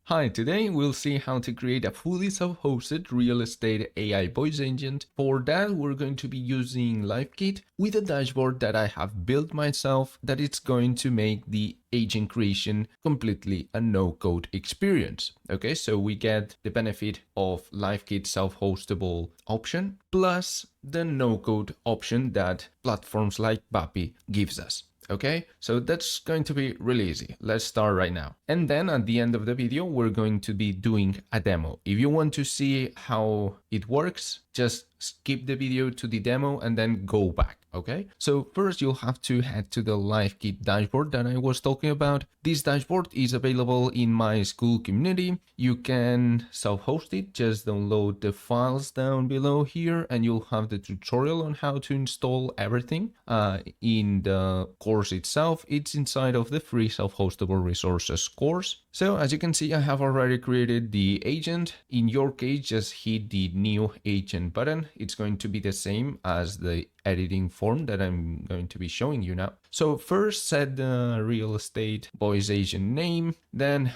Hi, today we'll see how to create a fully self-hosted real estate AI voice agent. For that, we're going to be using Livekit with a dashboard that I have built myself that it's going to make the agent creation completely a no-code experience. Okay, so we get the benefit of Livekit self-hostable option plus the no-code option that platforms like Bapi gives us. Okay, so that's going to be really easy. Let's start right now. And then at the end of the video, we're going to be doing a demo. If you want to see how it works, just skip the video to the demo and then go back. Okay, so first you'll have to head to the Livekit dashboard that I was talking about. This dashboard is available in my school community. You can self-host it, just download the files down below here and you'll have the tutorial on how to install everything in the course itself. It's inside of the free self-hostable resources course. So as you can see, I have already created the agent. In your case, just hit the new agent button. It's going to be the same as the editing form that I'm going to be showing you now. So first set the real estate voice agent name, then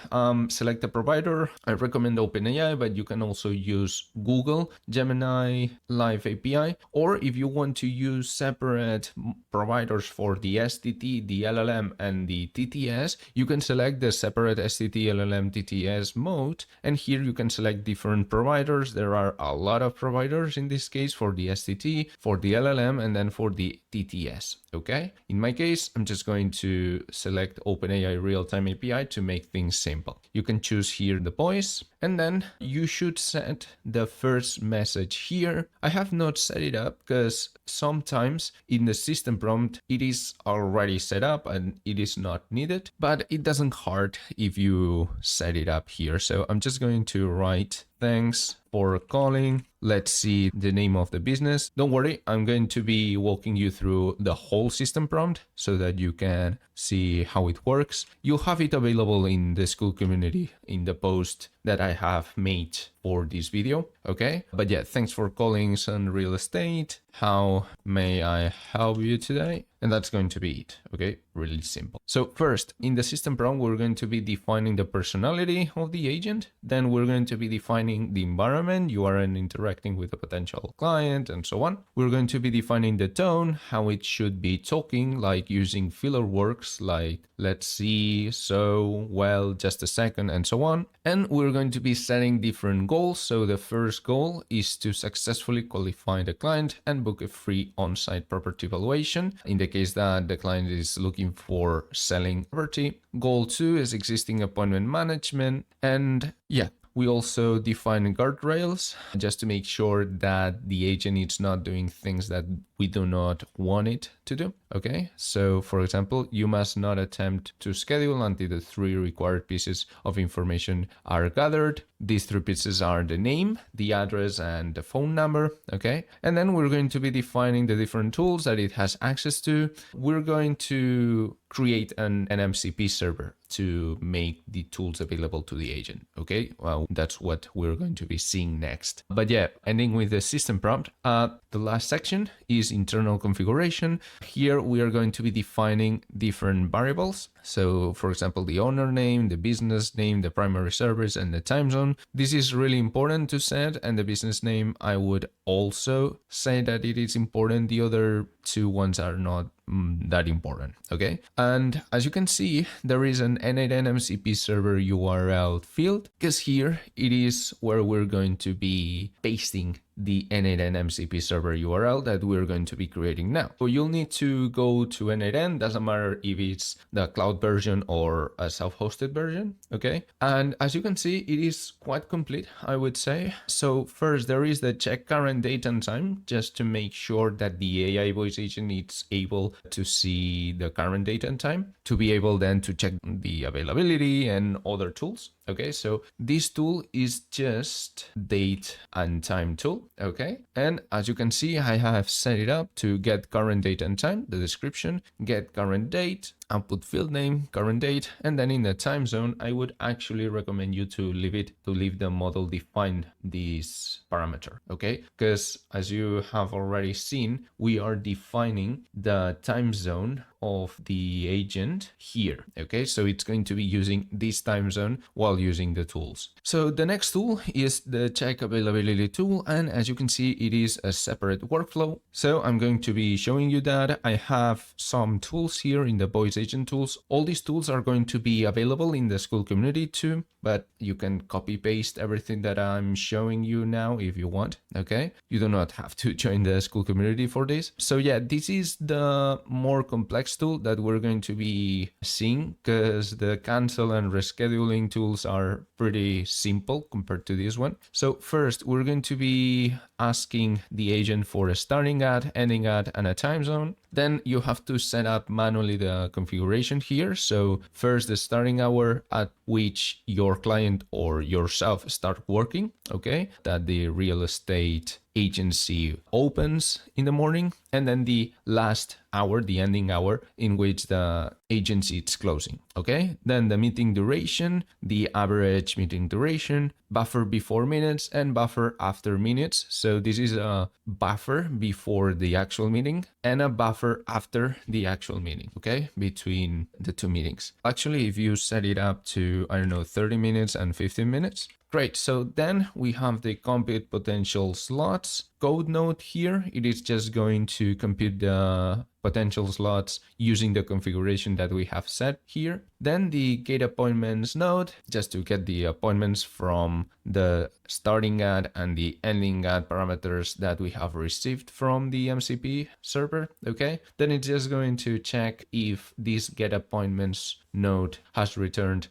select the provider. I recommend OpenAI, but you can also use Google, Gemini, Live API, or if you want to use separate providers for the STT, the LLM, and the TTS, you can select the separate STT, LLM, TTS mode, and here you can select different providers. There are a lot of providers in this case for the STT, for the LLM, and then for the TTS. Okay, in my case, I'm just going to select OpenAI Real-Time API to make things simple. You can choose here the voice, and then you should set the first message here. I have not set it up because sometimes in the system prompt, it is already set up and it is not needed, but it doesn't hurt if you set it up here. So I'm just going to write thanks for calling. Let's see the name of the business. Don't worry, I'm going to be walking you through the whole system prompt so that you can see how it works. You'll have it available in the school community in the post that I have made for this video. Okay, but yeah, thanks for calling Sun Real Estate. How may I help you today? And that's going to be it. Okay, really simple. So first, in the system prompt, we're going to be defining the personality of the agent. Then we're going to be defining the environment you are interacting with a potential client and so on. We're going to be defining the tone, how it should be talking, like using filler words like let's see, so, well, just a second, and so on. And we're going to be setting different goals. So the first goal is to successfully qualify the client and book a free on-site property evaluation in the case that the client is looking for selling property. Goal 2 is existing appointment management. And yeah, we also define guardrails just to make sure that the agent is not doing things that we do not want it to do. Okay, so for example, you must not attempt to schedule until the 3 required pieces of information are gathered. These 3 pieces are the name, the address, and the phone number. Okay, and then we're going to be defining the different tools that it has access to. We're going to create an MCP server to make the tools available to the agent. Okay, well, that's what we're going to be seeing next. But yeah, ending with the system prompt, the last section is internal configuration. Here we are going to be defining different variables. So for example, the owner name, the business name, the primary service, and the time zone. This is really important to set, and the business name, I would also say that it is important. The other 2 ones are not that important. Okay, and as you can see, there is an N8N MCP server URL field, because here it is where we're going to be pasting the N8N MCP server URL that we're going to be creating now. So you'll need to go to N8N, doesn't matter if it's the cloud version or a self-hosted version, okay? And as you can see, it is quite complete, I would say. So first, there is the check current date and time, just to make sure that the AI voice agent is able to see the current date and time, to be able then to check the availability and other tools. Okay, so this tool is just date and time tool. Okay, and as you can see, I have set it up to get current date and time, the description, get current date, output field name, current date, and then in the time zone, I would actually recommend you to leave the model define this parameter, okay? Because as you have already seen, we are defining the time zone of the agent here, okay? So it's going to be using this time zone while using the tools. So the next tool is the check availability tool, and as you can see, it is a separate workflow. So I'm going to be showing you that. I have some tools here in the voice agent tools. All these tools are going to be available in the school community too, but you can copy paste everything that I'm showing you now if you want, okay? You do not have to join the school community for this. So yeah, this is the more complex tool that we're going to be seeing, because the cancel and rescheduling tools are pretty simple compared to this one. So first, we're going to be asking the agent for a starting at, ending at, and a time zone. Then you have to set up manually the configuration here. So first, the starting hour at which your client or yourself start working, okay? That the real estate agency opens in the morning, and then the last hour, the ending hour in which the agency is closing, okay? Then the meeting duration, the average meeting duration, buffer before minutes, and buffer after minutes. So this is a buffer before the actual meeting and a buffer after the actual meeting, okay? Between the two meetings. Actually, if you set it up to, I don't know, 30 minutes and 15 minutes, great. So then we have the compute potential slots code node here. It is just going to compute the potential slots using the configuration that we have set here. Then the get appointments node, just to get the appointments from the starting at and the ending at parameters that we have received from the MCP server, okay? Then it's just going to check if this get appointments node has returned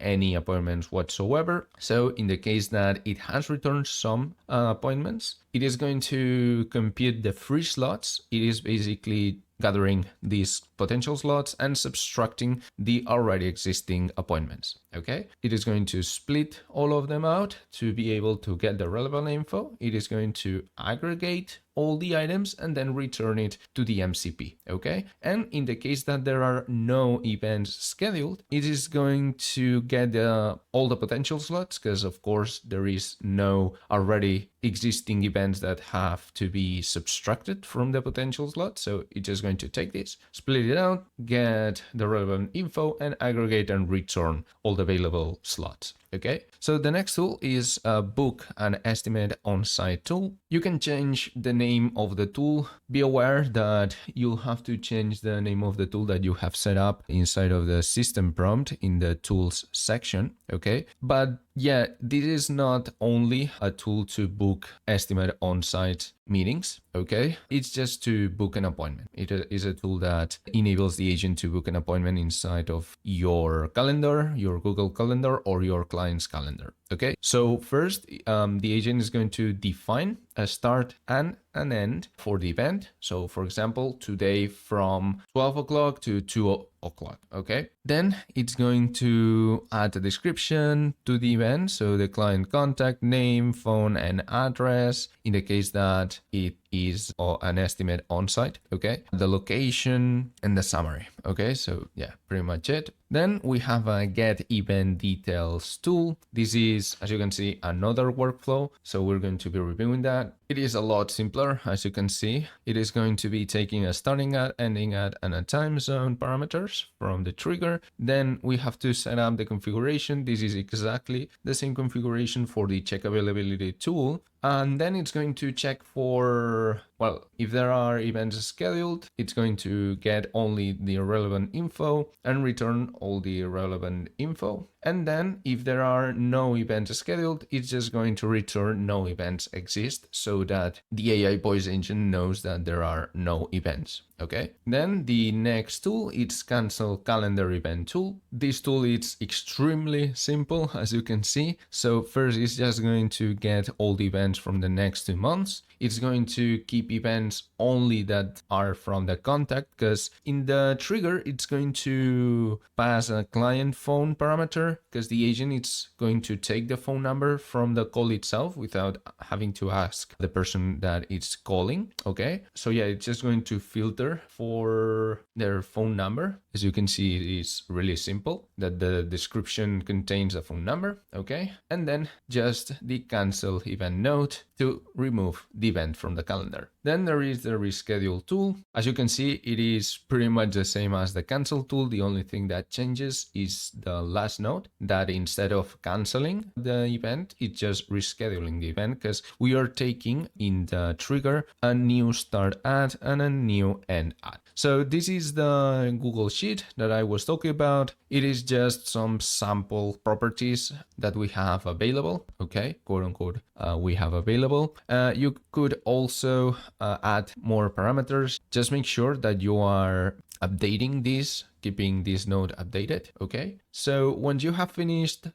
any appointments whatsoever. So in the case that it has returned some appointments, it is going to compute the free slots. It is basically gathering these potential slots and subtracting the already existing appointments, okay? It is going to split all of them out to be able to get the relevant info. It is going to aggregate all the items and then return it to the MCP, okay? And in the case that there are no events scheduled, it is going to get all the potential slots, because of course there is no already existing events that have to be subtracted from the potential slot. So it's just going to take this, split it out, get the relevant info, and aggregate and return all the available slots. Okay, so the next tool is book and estimate on-site tool. You can change the name of the tool. Be aware that you'll have to change the name of the tool that you have set up inside of the system prompt in the tools section, okay? But yeah, this is not only a tool to book estimate on-site meetings, okay? It's just to book an appointment. It is a tool that enables the agent to book an appointment inside of your calendar, your Google Calendar, or your client's calendar, okay? So first, the agent is going to define a start and an end for the event. So for example, today from 12 o'clock to 2 o'clock, okay? Then it's going to add a description to the event. So the client contact name, phone, and address in the case that it is an estimate on-site, okay? The location and the summary, okay? So yeah, pretty much it. Then we have a get event details tool. This is, as you can see, another workflow. So we're going to be reviewing that. It is a lot simpler, as you can see. It is going to be taking a starting at, ending at, and a time zone parameters from the trigger. Then we have to set up the configuration. This is exactly the same configuration for the check availability tool. And then it's going to check for, well, if there are events scheduled, it's going to get only the relevant info and return all the relevant info. And then if there are no events scheduled, it's just going to return no events exist, so that the AI voice engine knows that there are no events. Okay. Then the next tool is cancel calendar event tool. This tool is extremely simple, as you can see. So first it's just going to get all the events events from the next 2 months. It's going to keep events only that are from the contact, because in the trigger, it's going to pass a client phone parameter, because the agent is going to take the phone number from the call itself without having to ask the person that it's calling. Okay, so yeah, it's just going to filter for their phone number. As you can see, it is really simple, that the description contains a phone number. Okay, and then just the cancel event note to remove the event from the calendar. Then there is the reschedule tool. As you can see, it is pretty much the same as the cancel tool. The only thing that changes is the last note, that instead of canceling the event, it's just rescheduling the event, because we are taking in the trigger a new start ad and a new end ad. So this is the Google Sheet that I was talking about. It is just some sample properties that we have available, okay, quote unquote, we have available. You could also add more parameters. Just make sure that you are updating this, keeping this node updated. Okay, so once you have finished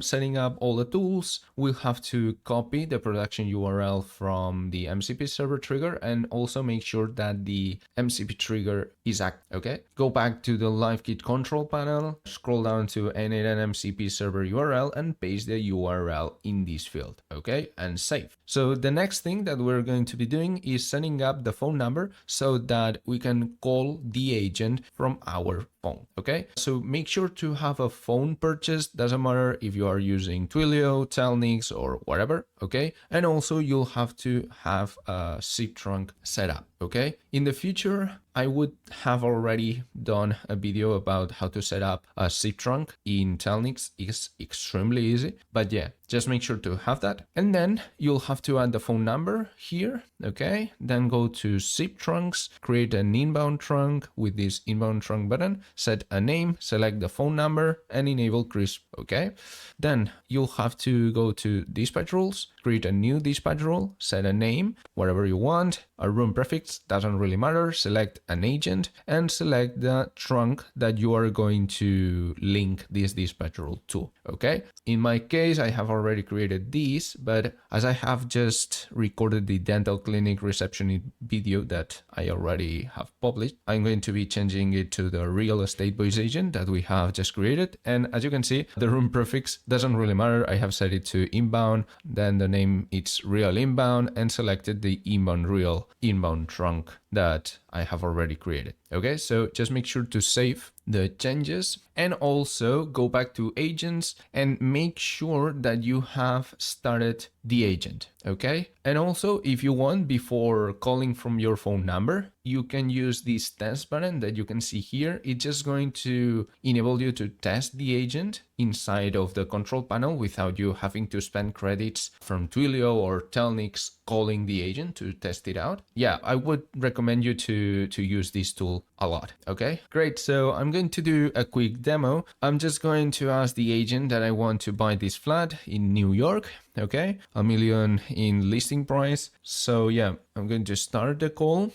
setting up all the tools, we'll have to copy the production URL from the MCP server trigger and also make sure that the MCP trigger is active. Okay, go back to the Livekit control panel, scroll down to N8N MCP server URL and paste the URL in this field. Okay, and save. So the next thing that we're going to be doing is setting up the phone number so that we can call the agent from our phone. Okay, so make sure to have a phone purchased. Doesn't matter if you are using Twilio, Telnix, or whatever. Okay, and also you'll have to have a SIP trunk set up. Okay, in the future, I would have already done a video about how to set up a SIP trunk in Telnix. It's extremely easy, but yeah, just make sure to have that. And then you'll have to add the phone number here. Okay, then go to SIP trunks, create an inbound trunk with this inbound trunk button, set a name, select the phone number, and enable crisp. Okay, then you'll have to go to dispatch rules, create a new dispatch rule, set a name, whatever you want, a room prefix, doesn't really matter, select an agent, and select the trunk that you are going to link this dispatch rule to. Okay, in my case, I have already created this, but as I have just recorded the dental clinic receptionist video that I already have published, I'm going to be changing it to the real estate voice agent that we have just created. And as you can see, the room prefix doesn't really matter. I have set it to inbound, then the name it's real inbound, and selected the inbound real inbound trunk that I have already created. Okay, so just make sure to save the changes and also go back to agents and make sure that you have started the agent. Okay, and also if you want, before calling from your phone number, you can use this test button that you can see here. It's just going to enable you to test the agent inside of the control panel without you having to spend credits from Twilio or Telnix calling the agent to test it out. Yeah, I would recommend you to use this tool a lot. Okay, great. So I'm going to do a quick demo. I'm just going to ask the agent that I want to buy this flat in New York. Okay, $1 million in listing price. So yeah, I'm going to start the call.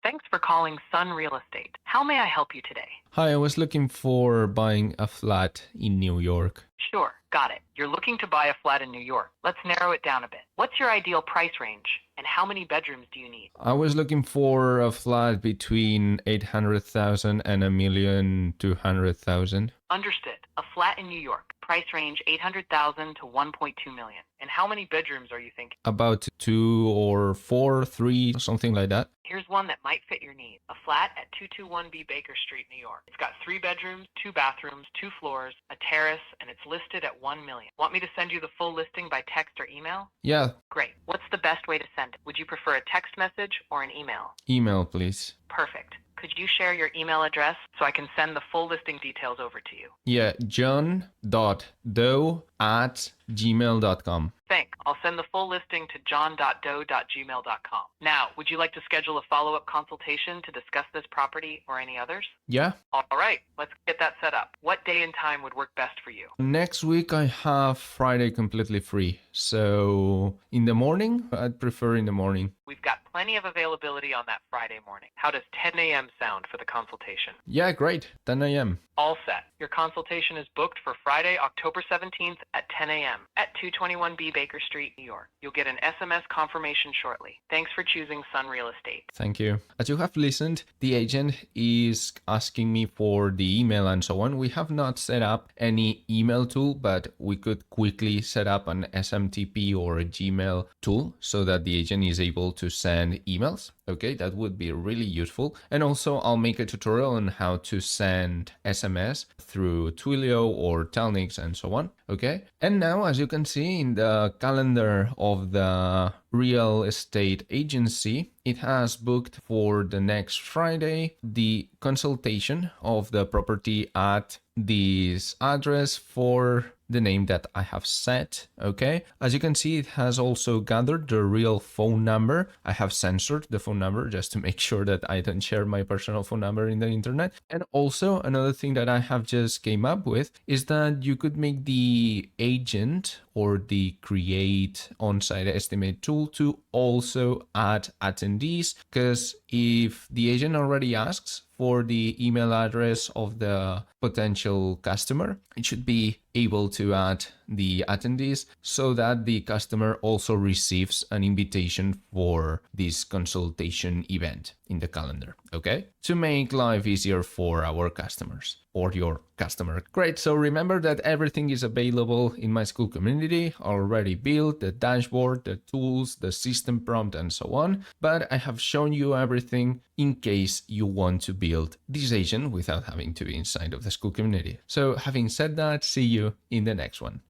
Thanks for calling Sun Real Estate. How may I help you today? Hi, I was looking for buying a flat in New York. Sure, got it. You're looking to buy a flat in New York. Let's narrow it down a bit. What's your ideal price range, and how many bedrooms do you need? I was looking for a flat between 800,000 and 1,200,000. Understood. A flat in New York. Price range 800,000 to 1.2 million. And how many bedrooms are you thinking? About 2 or 4, 3, something like that. Here's one that might fit your needs. A flat at 221B Baker Street, New York. It's got 3 bedrooms, 2 bathrooms, 2 floors, a terrace, and it's listed at 1 million. Want me to send you the full listing by text or email? Yeah. Great. What's the best way to send it? Would you prefer a text message or an email? Email, please. Perfect. Could you share your email address so I can send the full listing details over to you? Yeah, john.doe@gmail.com. Thanks. I'll send the full listing to john.doe@gmail.com. Now, would you like to schedule a follow-up consultation to discuss this property or any others? Yeah. All right, let's get that set up. What day and time would work best for you? Next week I have Friday completely free. So in the morning, I'd prefer in the morning. We've got plenty of availability on that Friday morning. How does 10 a.m. sound for the consultation? Yeah, great. 10 a.m. All set. Your consultation is booked for Friday, October 17th at 10 a.m. at 221B Baker Street, New York. You'll get an SMS confirmation shortly. Thanks for choosing Sun Real Estate. Thank you. As you have listened, the agent is asking me for the email and so on. We have not set up any email tool, but we could quickly set up an SMTP or a Gmail tool so that the agent is able to send emails. Okay, that would be really useful. And also I'll make a tutorial on how to send SMS through Twilio or Telnix and so on. Okay, and now as you can see in the calendar of the real estate agency, it has booked for the next Friday the consultation of the property at this address for the name that I have set. Okay, as you can see, it has also gathered the real phone number. I have censored the phone number just to make sure that I don't share my personal phone number in the internet. And also another thing that I have just came up with is that you could make the agent or the create on-site estimate tool to also add attendees, because if the agent already asks for the email address of the potential customer, it should be able to add the attendees so that the customer also receives an invitation for this consultation event in the calendar, okay? To make life easier for our customers or your customer. Great, so remember that everything is available in my school community, already built, the dashboard, the tools, the system prompt, and so on. But I have shown you everything in case you want to build this agent without having to be inside of the school community. So having said that, see you in the next one.